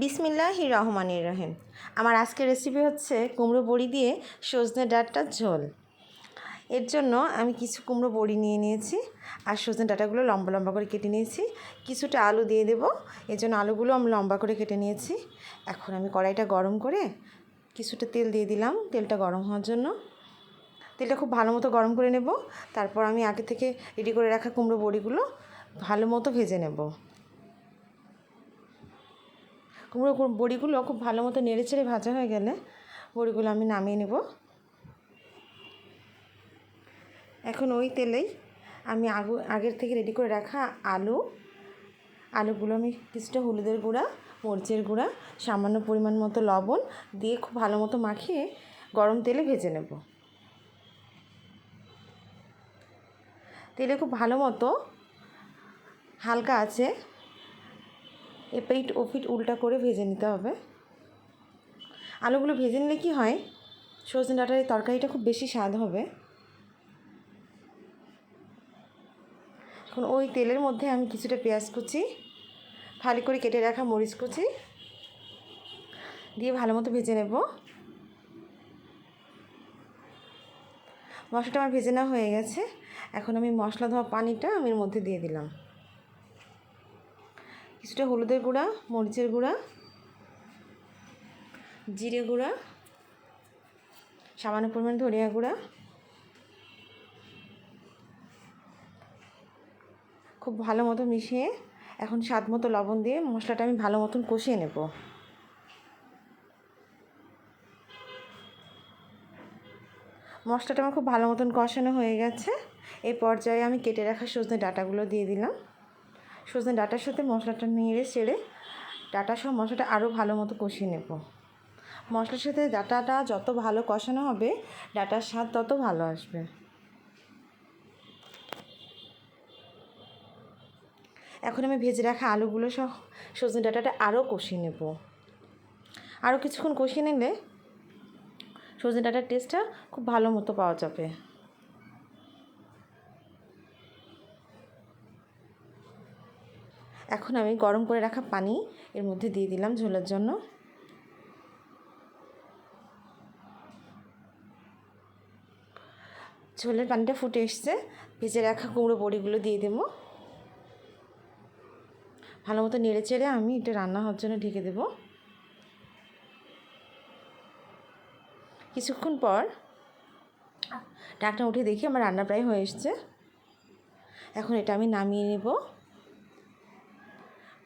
বিসমিল্লাহির রহমানির রহিম। আমার আজকের রেসিপি হচ্ছে কুমড়ো বড়ি দিয়ে সজনে ডাঁটার ঝোল। এর জন্য আমি কিছু কুমড়ো বড়ি নিয়ে নিয়েছি আর সজনে ডাঁটাগুলো লম্বা লম্বা করে কেটে নিয়েছি। কিছুটা আলু দিয়ে দেবো, এর জন্য আলুগুলো আমি লম্বা করে কেটে নিয়েছি। এখন আমি কড়াইটা গরম করে কিছুটা তেল দিয়ে দিলাম, তেলটা গরম হওয়ার জন্য। তেলটা খুব ভালো মতো গরম করে নেব। তারপর আমি আগে থেকে রেডি করে রাখা কুমড়ো বড়িগুলো ভালো মতো ভেজে নেব। কুমড়ো বড়িগুলো খুব ভালো মতো নেড়ে চেড়ে ভাজা হয়ে গেলে বড়িগুলো আমি নামিয়ে নেব। এখন ওই তেলেই আমি আগের থেকে রেডি করে রাখা আলুগুলো আমি কিছুটা হলুদের গুঁড়া, মরিচের গুঁড়া, সামান্য পরিমাণ মতো লবণ দিয়ে খুব ভালো মতো মাখিয়ে গরম তেলে ভেজে নেব। তেলে খুব ভালো মতো হালকা আছে এপিট ওপিট উল্টা করে ভেজে নিতে হবে। আলুগুলো ভেজে নিলে কী হয়, সজনে ডাঁটার এই তরকারিটা খুব বেশি স্বাদ হবে। এখন ওই তেলের মধ্যে আমি কিছুটা পেঁয়াজ কুচি, ফালি করে কেটে রাখা মরিচ কুচি দিয়ে ভালো মতো ভেজে নেব। মশলাটা আমার ভেজে নেওয়া হয়ে গেছে। এখন আমি মশলা ধোয়া পানিটা আমি এর মধ্যে দিয়ে দিলাম। কিছুটা হলুদের গুঁড়া, মরিচের গুঁড়া, জিরে গুঁড়া, সামান্য পরিমাণ ধনিয়া গুঁড়া, খুব ভালো মতো মিশিয়ে এখন স্বাদ মতো লবণ দিয়ে মশলাটা আমি ভালো মতন কষিয়ে নেব। মশলাটা আমার খুব ভালো মতন কষানো হয়ে গেছে। এই পর্যায়ে আমি কেটে রাখা সজনে ডাঁটাগুলো দিয়ে দিলাম। সজনে ডাঁটার সাথে মশলাটা নেড়ে চেড়ে ডাঁটা সহ মশলাটা আরও ভালো মতো কষিয়ে নেব। মশলার সাথে ডাঁটাটা যত ভালো কষানো হবে ডাঁটার স্বাদ তত ভালো আসবে। এখন আমি ভেজে রাখা আলুগুলো সহ সজনে ডাঁটাটা আরও কষিয়ে নেব। আরও কিছুক্ষণ কষিয়ে নিলে সজনে ডাঁটার টেস্টটা খুব ভালো মতো পাওয়া যাবে। এখন আমি গরম করে রাখা পানি এর মধ্যে দিয়ে দিলাম ঝোলের জন্য। ঝোলের পানিটা ফুটে এসছে, ভেজে রাখা কুমড়ো বড়িগুলো দিয়ে দেবো। ভালো মতো নেড়ে চেড়ে আমি এটা রান্না হওয়ার জন্য ঢেকে দেব। কিছুক্ষণ পর ঢাকনা উঠে দেখি আমার রান্না প্রায় হয়ে এসছে। এখন এটা আমি নামিয়ে নেব,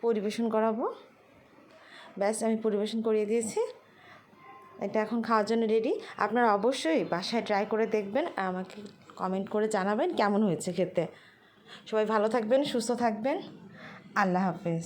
পরিবেশন করাবো। ব্যাস, আমি পরিবেশন করিয়ে দিয়েছি। এটা এখন খাওয়ার জন্য রেডি। আপনারা অবশ্যই বাসায় ট্রাই করে দেখবেন, আমাকে কমেন্ট করে জানাবেন কেমন হয়েছে খেতে। সবাই ভালো থাকবেন, সুস্থ থাকবেন। আল্লাহ হাফেজ।